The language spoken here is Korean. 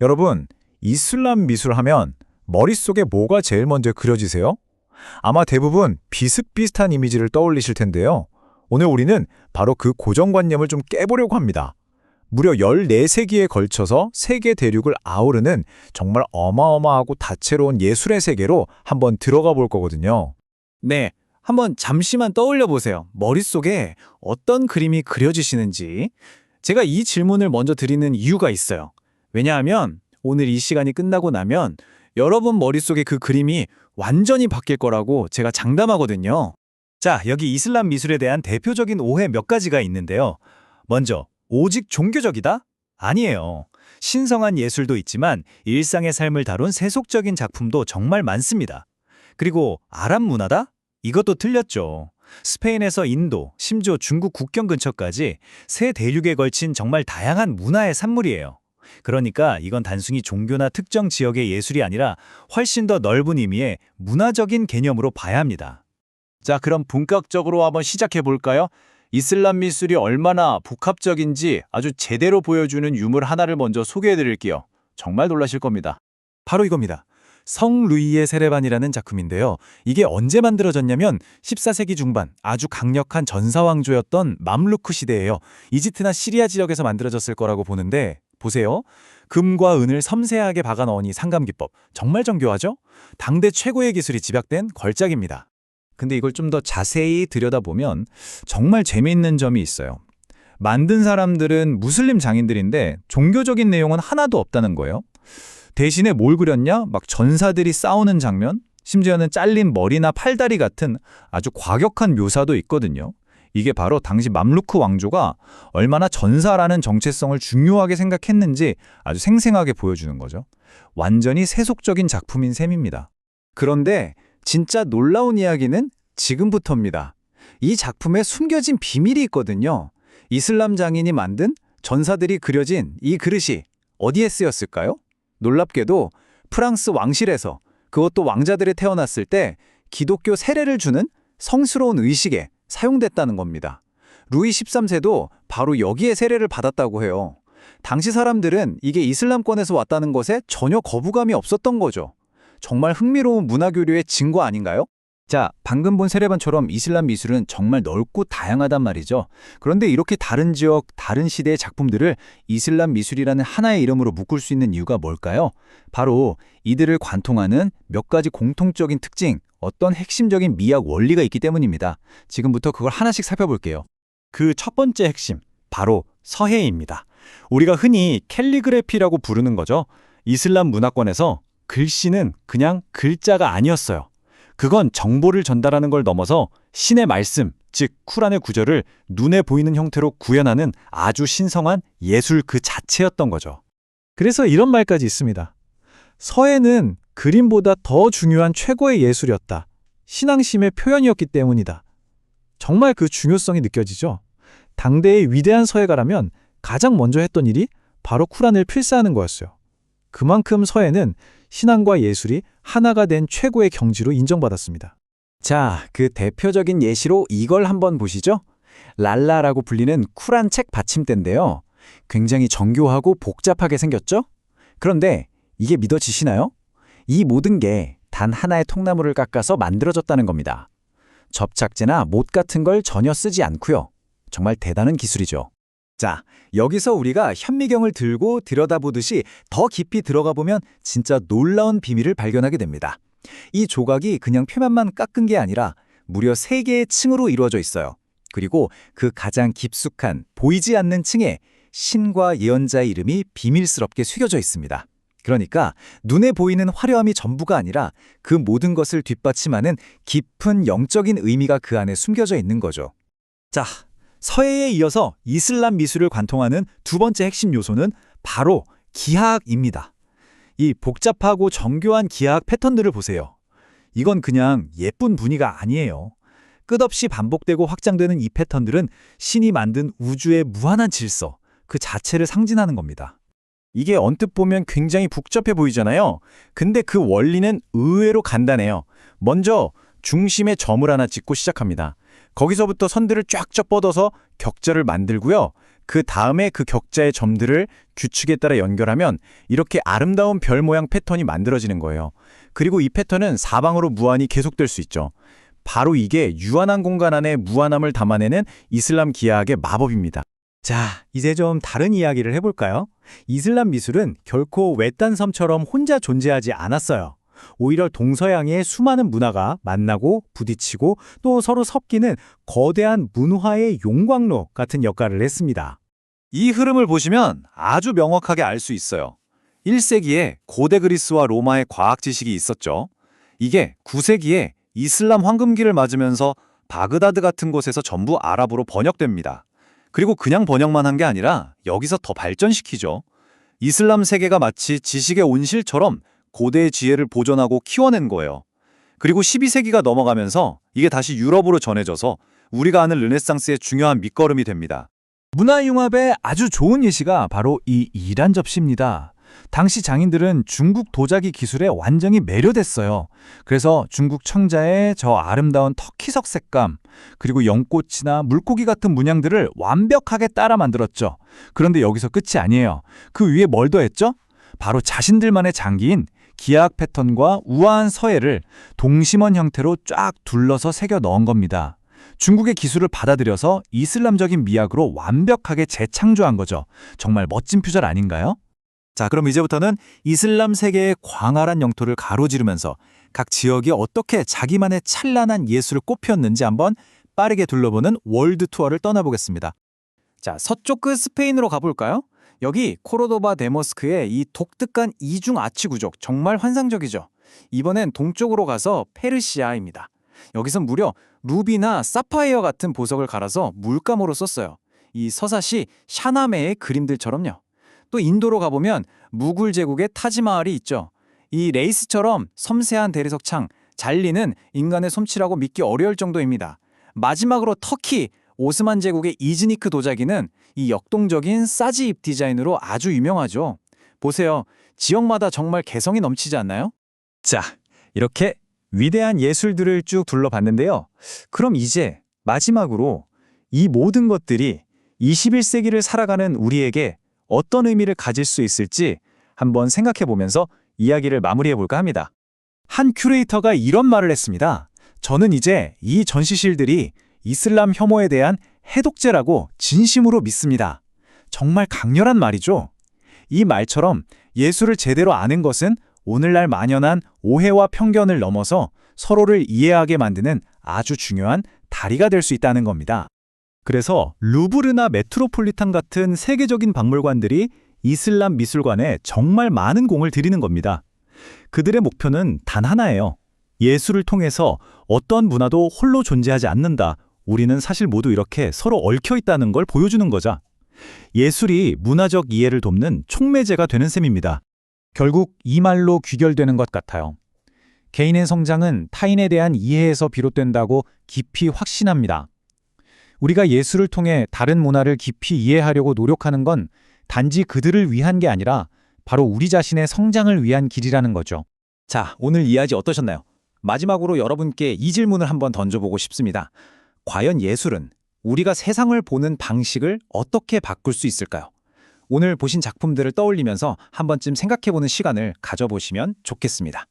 여러분, 이슬람 미술 하면 머릿속에 뭐가 제일 먼저 그려지세요? 아마 대부분 비슷비슷한 이미지를 떠올리실 텐데요. 오늘 우리는 바로 그 고정관념을 좀 깨보려고 합니다. 무려 14세기에 걸쳐서 세계 대륙을 아우르는 정말 어마어마하고 다채로운 예술의 세계로 한번 들어가 볼 거거든요. 네, 한번 잠시만 떠올려 보세요. 머릿속에 어떤 그림이 그려지시는지. 제가 이 질문을 먼저 드리는 이유가 있어요. 왜냐하면 오늘 이 시간이 끝나고 나면 여러분 머릿속에 그 그림이 완전히 바뀔 거라고 제가 장담하거든요. 자, 여기 이슬람 미술에 대한 대표적인 오해 몇 가지가 있는데요. 먼저, 오직 종교적이다? 아니에요. 신성한 예술도 있지만 일상의 삶을 다룬 세속적인 작품도 정말 많습니다. 그리고 아랍 문화다? 이것도 틀렸죠. 스페인에서 인도, 심지어 중국 국경 근처까지 세 대륙에 걸친 정말 다양한 문화의 산물이에요. 그러니까 이건 단순히 종교나 특정 지역의 예술이 아니라 훨씬 더 넓은 의미의 문화적인 개념으로 봐야 합니다. 자, 그럼 본격적으로 한번 시작해 볼까요? 이슬람 미술이 얼마나 복합적인지 아주 제대로 보여주는 유물 하나를 먼저 소개해 드릴게요. 정말 놀라실 겁니다. 바로 이겁니다. 성 루이의 세례반이라는 작품인데요. 이게 언제 만들어졌냐면 14세기 중반 아주 강력한 전사왕조였던 맘루크 시대예요. 이집트나 시리아 지역에서 만들어졌을 거라고 보는데 보세요. 금과 은을 섬세하게 박아 넣으니 상감기법. 정말 정교하죠? 당대 최고의 기술이 집약된 걸작입니다. 근데 이걸 좀 더 자세히 들여다보면 정말 재미있는 점이 있어요. 만든 사람들은 무슬림 장인들인데 종교적인 내용은 하나도 없다는 거예요. 대신에 뭘 그렸냐? 막 전사들이 싸우는 장면, 심지어는 잘린 머리나 팔다리 같은 아주 과격한 묘사도 있거든요. 이게 바로 당시 맘루크 왕조가 얼마나 전사라는 정체성을 중요하게 생각했는지 아주 생생하게 보여주는 거죠. 완전히 세속적인 작품인 셈입니다. 그런데 진짜 놀라운 이야기는 지금부터입니다. 이 작품에 숨겨진 비밀이 있거든요. 이슬람 장인이 만든 전사들이 그려진 이 그릇이 어디에 쓰였을까요? 놀랍게도 프랑스 왕실에서, 그것도 왕자들이 태어났을 때 기독교 세례를 주는 성스러운 의식에 사용됐다는 겁니다. 루이 13세도 바로 여기에 세례를 받았다고 해요. 당시 사람들은 이게 이슬람권에서 왔다는 것에 전혀 거부감이 없었던 거죠. 정말 흥미로운 문화교류의 증거 아닌가요? 자, 방금 본 세례반처럼 이슬람 미술은 정말 넓고 다양하단 말이죠. 그런데 이렇게 다른 지역, 다른 시대의 작품들을 이슬람 미술이라는 하나의 이름으로 묶을 수 있는 이유가 뭘까요? 바로 이들을 관통하는 몇 가지 공통적인 특징, 어떤 핵심적인 미학 원리가 있기 때문입니다. 지금부터 그걸 하나씩 살펴볼게요. 그 첫 번째 핵심, 바로 서해입니다. 우리가 흔히 캘리그래피라고 부르는 거죠. 이슬람 문화권에서 글씨는 그냥 글자가 아니었어요. 그건 정보를 전달하는 걸 넘어서 신의 말씀, 즉 쿠란의 구절을 눈에 보이는 형태로 구현하는 아주 신성한 예술 그 자체였던 거죠. 그래서 이런 말까지 있습니다. 서해는 그림보다 더 중요한 최고의 예술이었다. 신앙심의 표현이었기 때문이다. 정말 그 중요성이 느껴지죠? 당대의 위대한 서예가라면 가장 먼저 했던 일이 바로 쿠란을 필사하는 거였어요. 그만큼 서해는 신앙과 예술이 하나가 된 최고의 경지로 인정받았습니다. 자, 그 대표적인 예시로 이걸 한번 보시죠. 랄라라고 불리는 쿠란 책 받침대인데요. 굉장히 정교하고 복잡하게 생겼죠? 그런데 이게 믿어지시나요? 이 모든 게 단 하나의 통나무를 깎아서 만들어졌다는 겁니다. 접착제나 못 같은 걸 전혀 쓰지 않고요. 정말 대단한 기술이죠. 자, 여기서 우리가 현미경을 들고 들여다보듯이 더 깊이 들어가 보면 진짜 놀라운 비밀을 발견하게 됩니다. 이 조각이 그냥 표면만 깎은 게 아니라 무려 3개의 층으로 이루어져 있어요. 그리고 그 가장 깊숙한 보이지 않는 층에 신과 예언자의 이름이 비밀스럽게 새겨져 있습니다. 그러니까 눈에 보이는 화려함이 전부가 아니라 그 모든 것을 뒷받침하는 깊은 영적인 의미가 그 안에 숨겨져 있는 거죠. 자, 서해에 이어서 이슬람 미술을 관통하는 두 번째 핵심 요소는 바로 기하학입니다. 이 복잡하고 정교한 기하학 패턴들을 보세요. 이건 그냥 예쁜 무늬가 아니에요. 끝없이 반복되고 확장되는 이 패턴들은 신이 만든 우주의 무한한 질서, 그 자체를 상징하는 겁니다. 이게 언뜻 보면 굉장히 복잡해 보이잖아요. 근데 그 원리는 의외로 간단해요. 먼저 중심에 점을 하나 찍고 시작합니다. 거기서부터 선들을 쫙쫙 뻗어서 격자를 만들고요. 그 다음에 그 격자의 점들을 규칙에 따라 연결하면 이렇게 아름다운 별 모양 패턴이 만들어지는 거예요. 그리고 이 패턴은 사방으로 무한히 계속될 수 있죠. 바로 이게 유한한 공간 안에 무한함을 담아내는 이슬람 기하학의 마법입니다. 자, 이제 좀 다른 이야기를 해볼까요? 이슬람 미술은 결코 외딴 섬처럼 혼자 존재하지 않았어요. 오히려 동서양의 수많은 문화가 만나고 부딪히고 또 서로 섞이는 거대한 문화의 용광로 같은 역할을 했습니다. 이 흐름을 보시면 아주 명확하게 알 수 있어요. 1세기에 고대 그리스와 로마의 과학 지식이 있었죠. 이게 9세기에 이슬람 황금기를 맞으면서 바그다드 같은 곳에서 전부 아랍어로 번역됩니다. 그리고 그냥 번역만 한 게 아니라 여기서 더 발전시키죠. 이슬람 세계가 마치 지식의 온실처럼 고대의 지혜를 보존하고 키워낸 거예요. 그리고 12세기가 넘어가면서 이게 다시 유럽으로 전해져서 우리가 아는 르네상스의 중요한 밑거름이 됩니다. 문화융합의 아주 좋은 예시가 바로 이 이란 접시입니다. 당시 장인들은 중국 도자기 기술에 완전히 매료됐어요. 그래서 중국 청자의 저 아름다운 터키석 색감, 그리고 연꽃이나 물고기 같은 문양들을 완벽하게 따라 만들었죠. 그런데 여기서 끝이 아니에요. 그 위에 뭘 더했죠? 바로 자신들만의 장기인 기하학 패턴과 우아한 서예를 동심원 형태로 쫙 둘러서 새겨 넣은 겁니다. 중국의 기술을 받아들여서 이슬람적인 미학으로 완벽하게 재창조한 거죠. 정말 멋진 표절 아닌가요? 자, 그럼 이제부터는 이슬람 세계의 광활한 영토를 가로지르면서 각 지역이 어떻게 자기만의 찬란한 예술을 꽃피웠는지 한번 빠르게 둘러보는 월드 투어를 떠나보겠습니다. 자, 서쪽 끝 스페인으로 가볼까요? 여기 코르도바 데모스크의 이 독특한 이중 아치 구조 정말 환상적이죠. 이번엔 동쪽으로 가서 페르시아입니다. 여기선 무려 루비나 사파이어 같은 보석을 갈아서 물감으로 썼어요. 이 서사시 샤나메의 그림들처럼요. 또 인도로 가보면 무굴 제국의 타지마할이 있죠. 이 레이스처럼 섬세한 대리석 창, 잘리는 인간의 솜씨라고 믿기 어려울 정도입니다. 마지막으로 터키, 오스만 제국의 이즈니크 도자기는 이 역동적인 사지 잎 디자인으로 아주 유명하죠. 보세요. 지역마다 정말 개성이 넘치지 않나요? 자, 이렇게 위대한 예술들을 쭉 둘러봤는데요. 그럼 이제 마지막으로 이 모든 것들이 21세기를 살아가는 우리에게 어떤 의미를 가질 수 있을지 한번 생각해 보면서 이야기를 마무리해 볼까 합니다. 한 큐레이터가 이런 말을 했습니다. 저는 이제 이 전시실들이 이슬람 혐오에 대한 해독제라고 진심으로 믿습니다. 정말 강렬한 말이죠. 이 말처럼 예술을 제대로 아는 것은 오늘날 만연한 오해와 편견을 넘어서 서로를 이해하게 만드는 아주 중요한 다리가 될 수 있다는 겁니다. 그래서 루브르나 메트로폴리탄 같은 세계적인 박물관들이 이슬람 미술관에 정말 많은 공을 들이는 겁니다. 그들의 목표는 단 하나예요. 예술을 통해서 어떤 문화도 홀로 존재하지 않는다. 우리는 사실 모두 이렇게 서로 얽혀 있다는 걸 보여주는 거죠. 예술이 문화적 이해를 돕는 촉매제가 되는 셈입니다. 결국 이 말로 귀결되는 것 같아요. 개인의 성장은 타인에 대한 이해에서 비롯된다고 깊이 확신합니다. 우리가 예술을 통해 다른 문화를 깊이 이해하려고 노력하는 건 단지 그들을 위한 게 아니라 바로 우리 자신의 성장을 위한 길이라는 거죠. 자, 오늘 이야기 어떠셨나요? 마지막으로 여러분께 이 질문을 한번 던져보고 싶습니다. 과연 예술은 우리가 세상을 보는 방식을 어떻게 바꿀 수 있을까요? 오늘 보신 작품들을 떠올리면서 한 번쯤 생각해보는 시간을 가져보시면 좋겠습니다.